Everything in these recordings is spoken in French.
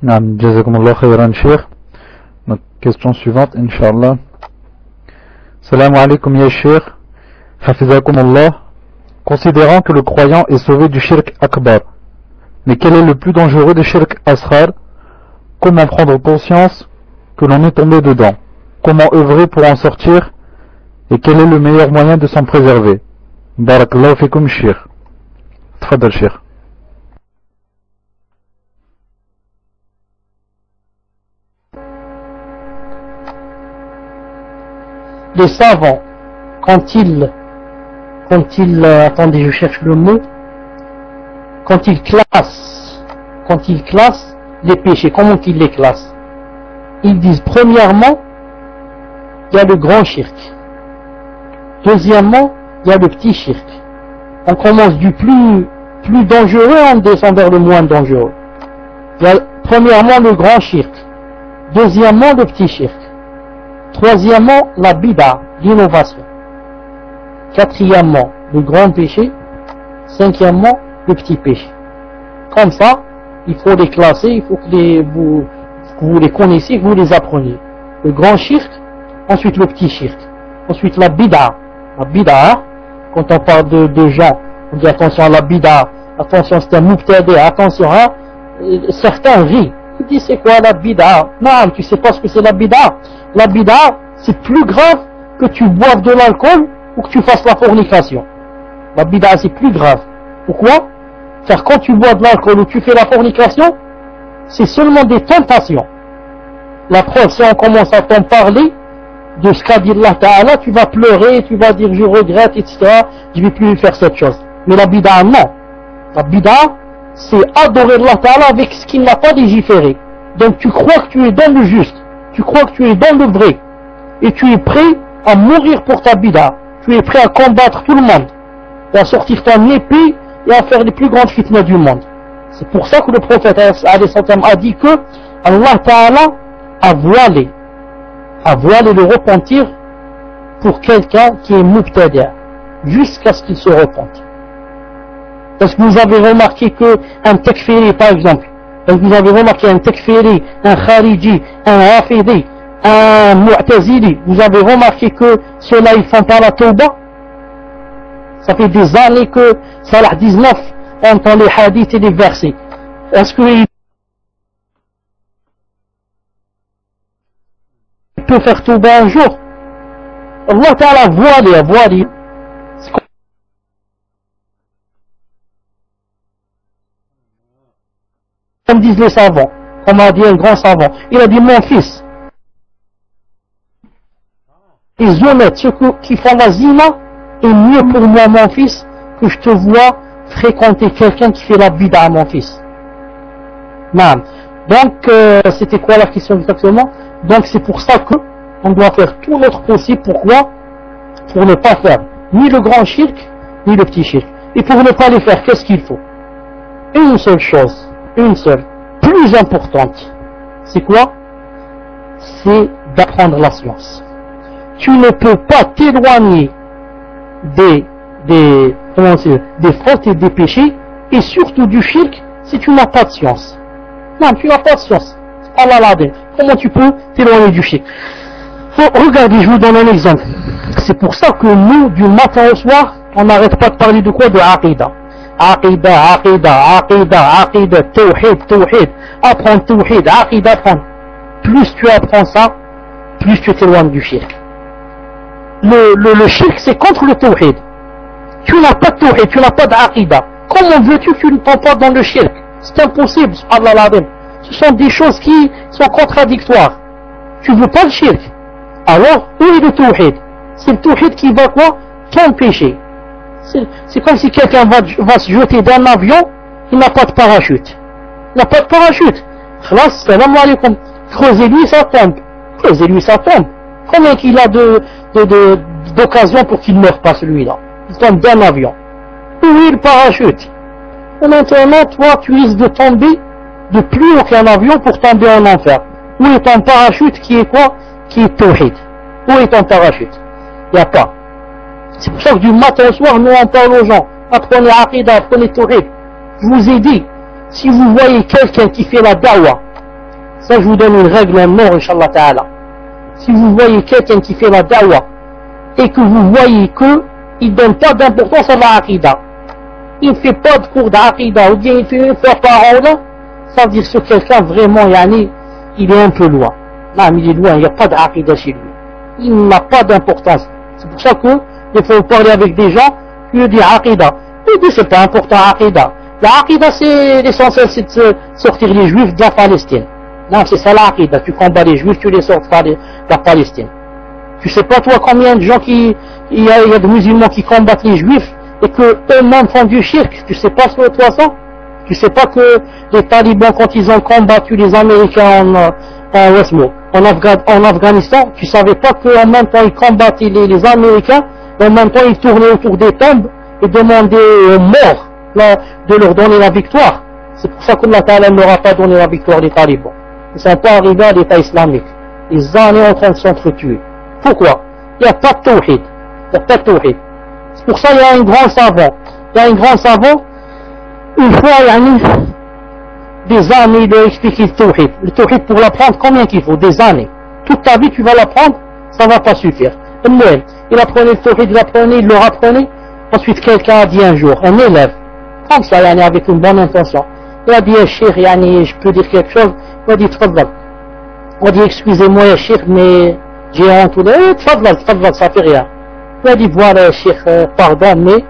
Naam, jazakumullah khayran, Cheikh. Donc, question suivante, Inch'Allah. Salam alaikum ya Cheikh. Hafizakumullah. Considérant que le croyant est sauvé du shirk akbar, mais quel est le plus dangereux des shirk asghar? Comment prendre conscience que l'on est tombé dedans? Comment œuvrer pour en sortir? Et quel est le meilleur moyen de s'en préserver? Barakallahu fikum, Cheikh. Tfadal, Cheikh. Les savants, quand ils attendez, je cherche le mot, quand ils classent les péchés, comment ils les classent? Ils disent, premièrement, il y a le grand shirk. Deuxièmement, il y a le petit shirk. On commence du plus dangereux, on descend vers le moins dangereux. Il y a premièrement le grand shirk. Deuxièmement, le petit shirk. Troisièmement, la bid'a, l'innovation. Quatrièmement, le grand péché. Cinquièmement, le petit péché. Comme ça, il faut les classer, il faut que vous les connaissiez, que vous les appreniez. Le grand shirk, ensuite le petit shirk, ensuite la bid'a. La bid'a, quand on parle de gens, on dit attention à la bid'a, attention c'est un mubtadi, attention, hein, certains rient. Ils disent c'est quoi la bid'a? Non, tu sais pas ce que c'est la bid'a. La bid'a, c'est plus grave que tu boives de l'alcool ou que tu fasses la fornication. La bid'a, c'est plus grave. Pourquoi? Car quand tu bois de l'alcool ou tu fais la fornication, c'est seulement des tentations. La preuve, si on commence à t'en parler de ce qu'a dit Allah Ta'ala, tu vas pleurer, tu vas dire je regrette, etc. Je ne vais plus faire cette chose. Mais la bid'a, non. La bid'a, c'est adorer Allah Ta'ala avec ce qu'il n'a pas légiféré. Donc tu crois que tu es dans le juste, tu crois que tu es dans le vrai, et tu es prêt à mourir pour ta bid'a. Tu es prêt à combattre tout le monde, et à sortir ton épée, et à faire les plus grandes fitnas du monde. C'est pour ça que le prophète a dit que Allah Ta'ala a voilé le repentir pour quelqu'un qui est mubtadi' jusqu'à ce qu'il se repente. Est-ce que vous avez remarqué qu'un takfiri, par exemple, est-ce que vous avez remarqué un takfiri, un khariji, un rafidi, un mu'tazili, vous avez remarqué que ceux-là ils font pas la tauba? Ça fait des années que Salah 19 entend les hadiths et les versets. Est-ce qu'il peut faire tauba un jour? Allah Ta'ala a voilé. Comme disent les savants, comme a dit un grand savant, il a dit mon fils, les honnêtes, ceux qui font la zina, est mieux pour moi mon fils que je te vois fréquenter quelqu'un qui fait la bid'a, mon fils. Non. Donc c'était quoi la question exactement? Donc c'est pour ça que on doit faire tout notre possible. Pourquoi? Pour ne pas faire ni le grand shirk ni le petit shirk. Et pour ne pas les faire, qu'est-ce qu'il faut? Une seule chose, une seule, plus importante. C'est quoi? C'est d'apprendre la science. Tu ne peux pas t'éloigner des fautes et des péchés, et surtout du shirk, si tu n'as pas de science. Non, tu n'as pas de science. Allah l'a dit. Comment tu peux t'éloigner du shirk? Regardez, je vous donne un exemple. C'est pour ça que nous, du matin au soir, on n'arrête pas de parler de quoi? De aqidah. Aqidah, tawhid. Apprends tawhid, aqidah, apprends. Plus tu apprends ça, plus tu t'éloignes du shirk. Le shirk, c'est contre le tawhid. Tu n'as pas de tawhid, tu n'as pas d'aqidah. Comment veux-tu que tu ne tombes pas dans le shirk? C'est impossible, subhanallah. Ce sont des choses qui sont contradictoires. Tu veux pas le shirk. Alors, où est le tawhid? C'est le tawhid qui va quoi? T'empêcher. C'est comme si quelqu'un va se jeter d'un avion, il n'a pas de parachute. Il n'a pas de parachute. Khalas, salam alaykoum. Creusez-lui, ça tombe. Creusez-lui, ça tombe. Combien qu'il a d'occasion pour qu'il ne meure pas celui-là? Il tombe d'un avion. Où est le parachute? Et maintenant, toi, tu risques de tomber de plus haut qu'un avion pour tomber en enfer. Où est ton parachute qui est quoi? Qui est tawhid. Où est ton parachute? Il n'y a pas. C'est pour ça que du matin au soir, nous on parle aux gens. Apprenez aqidah, apprenez tawhid. Je vous ai dit, si vous voyez quelqu'un qui fait la da'wah Ça, je vous donne une règle en or, Inch'Allah Ta'ala. Si vous voyez quelqu'un qui fait la da'wah et que vous voyez qu'il ne donne pas d'importance à la aqidah, il ne fait pas de cours d'aqidah, ou bien il fait une fois par an, là, ça veut dire que quelqu'un vraiment, yani, il est un peu loin. Non, mais il est loin, il n'y a pas d'aqidah chez lui. Il n'a pas d'importance. C'est pour ça que, il faut parler avec des gens qui disent aqidah. Ils disent c'est pas important aqidah. La aqidah, c'est l'essentiel, c'est de sortir les juifs de la Palestine. Non, c'est ça la aqidah. Tu combats les juifs, tu les sors de la Palestine. Tu sais pas toi combien de gens il y a de musulmans qui combattent les juifs et que eux-mêmes font du shirk. Tu sais pas toi ça? Tu sais pas que les talibans, quand ils ont combattu les Américains en Afghanistan, tu savais pas qu'en même temps ils combattaient les Américains, et en même temps ils tournaient autour des tombes et demandaient aux morts de leur donner la victoire. C'est pour ça qu'Allah Ta'ala ne leur a pas donné la victoire des talibans. Ils ne sont pas arrivés à l'État islamique. Les années en train de s'entretuer. Pourquoi? Il n'y a pas de tawhid. Il n'y a pas de tawhid. C'est pour ça qu'il y a un grand savant. Il y a un grand savant, une fois, il y a des années, il a expliqué le tawhid. Le tawhid, pour l'apprendre, combien qu'il faut? Des années. Toute ta vie, tu vas l'apprendre, ça ne va pas suffire. Il apprenait le tawhid, il le rapprenait. Ensuite, quelqu'un a dit un jour, un élève, comme ça, avec une bonne intention. Il a dit, Cheikh, je peux dire quelque chose? Il a dit, tfadlal. Il a dit, excusez-moi, Cheikh, mais j'ai honte. Tfadlal, ça fait rien. Il a dit, voilà, Cheikh, pardon, mais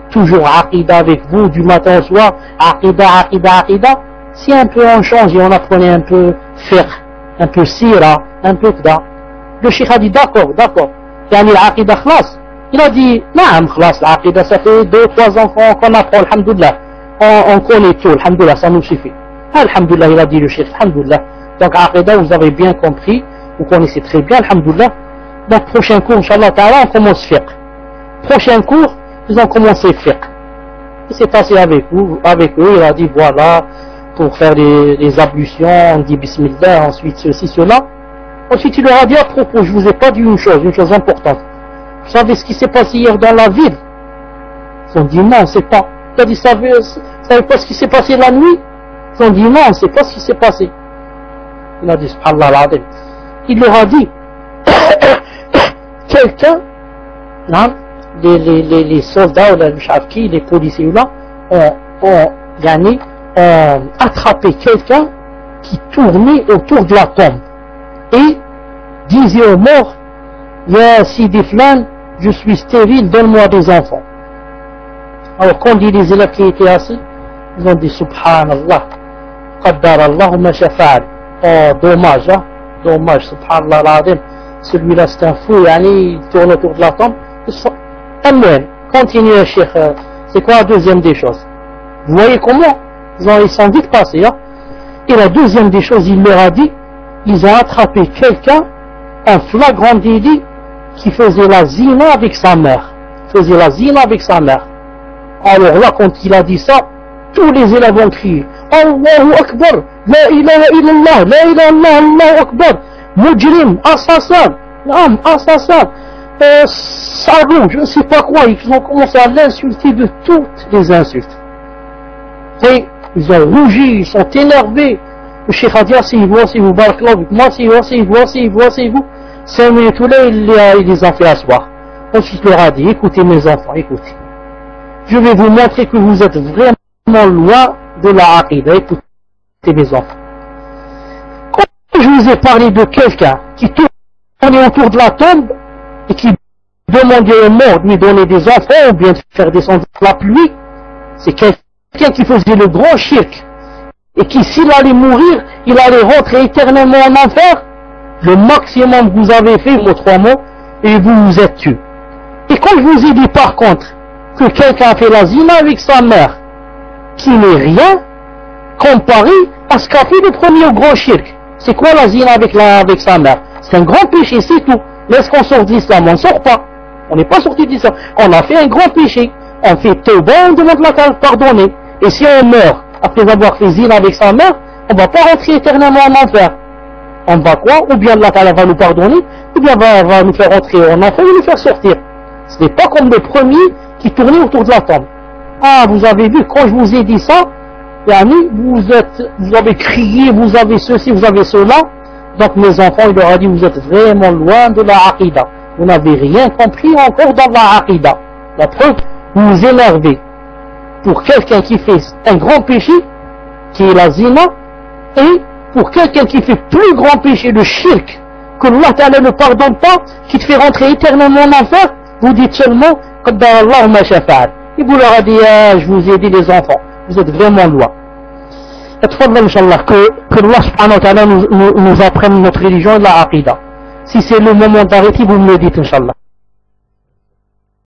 toujours aqidah avec vous du matin au soir, aqidah. Si un peu on change et on apprenait un peu fiqh, un peu sira, un peu kda. Le Cheikh a dit d'accord. L'aqidah khlas. Il a dit, naam khlas, l'aqidah ça fait 2-3 ans qu'on apprend, alhamdoulilah. On connaît tout, alhamdoulilah, ça nous suffit. Alhamdoulilah, il a dit le Cheikh, alhamdoulilah. Donc aqidah, vous avez bien compris, vous connaissez très bien, alhamdoulilah. Donc prochain cours, Inch'Allah Ta'ala, on commence fiqh. Prochain cours, ils ont commencé fiqh. Il s'est passé avec eux, il a dit voilà, pour faire les ablutions, on dit bismillah, ensuite ceci, cela. Ensuite il leur a dit à propos, je vous ai pas dit une chose importante. Vous savez ce qui s'est passé hier dans la ville? Ils ont dit non, on sait pas. Il a dit, savez pas ce qui s'est passé la nuit? Ils ont dit non, on sait pas ce qui s'est passé. Il a dit subhanallah al-azim. Il leur a dit quelqu'un, non, les soldats, les policiers là, ont attrapé quelqu'un qui tournait autour de la tombe et disait aux morts, ya Sidi Flan, je suis stérile, donne-moi des enfants. Alors quand dit les élèves qui étaient assis, ils ont dit subhanallah, qaddar Allahumma shafa'al. Oh, dommage, hein, dommage, subhanallah al-azim. Celui-là c'est un fou, il tourne autour de la tombe. Continue, Cheikh. C'est quoi la deuxième des choses? Vous voyez comment ils sont vite passés. Hein? Et la deuxième des choses, il leur a dit, ils ont attrapé quelqu'un, un flagrant délit, qui faisait la zina avec sa mère. Alors là, quand il a dit ça, tous les élèves ont crié, Allahu Akbar, la ilaha illallah, la ilaha illallah, Allahu Akbar, mujrim, assassin, salaud, je ne sais pas quoi. Ils ont commencé à l'insulter de toutes les insultes. Et ils ont rougi, ils sont énervés. Le Cheikh a dit, asseyez-vous, barakallah, moi, asseyez-vous. 5 minutes là, il les a fait asseoir. Ensuite, il leur a dit, écoutez mes enfants, écoutez. Je vais vous montrer que vous êtes vraiment loin de la aqidah. Écoutez mes enfants. Quand je vous ai parlé de quelqu'un qui tournait autour de la tombe et qui demandait aux morts de lui donner des enfants ou bien de faire descendre la pluie, c'est quelqu'un qui faisait le grand shirk et qui, s'il allait mourir, il allait rentrer éternellement en enfer. Le maximum que vous avez fait, vos 3 mots, et vous vous êtes tué. Et quand je vous ai dit par contre que quelqu'un a fait la zina avec sa mère, qui n'est rien comparé à ce qu'a fait le premier au grand shirk. C'est quoi la zina avec sa mère? C'est un grand péché, c'est tout. Mais est-ce qu'on sort de l'islam? On ne sort pas. On n'est pas sorti de l'islam. On a fait un grand péché. On fait tauba, on demande la pardonner. Et si on meurt après avoir fait zina avec sa mère, on ne va pas rentrer éternellement en enfer. On va quoi? Ou bien Allah Ta'ala va nous pardonner, ou bien va nous faire rentrer en enfer et nous faire sortir. Ce n'est pas comme le premier qui tournait autour de la tombe. Ah, vous avez vu, quand je vous ai dit ça, vous avez crié, vous avez ceci, vous avez cela. Donc mes enfants, il leur a dit, vous êtes vraiment loin de la aqidah. Vous n'avez rien compris encore dans la aqidah. La preuve, vous vous énervez pour quelqu'un qui fait un grand péché, qui est la zina, et pour quelqu'un qui fait plus grand péché, le shirk, que Allah Ta'ala ne pardonne pas, qui te fait rentrer éternellement en enfer, vous dites seulement, Qaddar Allah ma shafa'al. Et vous leur a dit, je vous ai dit les enfants, vous êtes vraiment loin. Tafadhal, Inch'Allah, que Allah subhanahu wa ta'ala nous apprenne notre religion et la aqidah. Si c'est le moment d'arrêter, vous me le dites, Inch'Allah.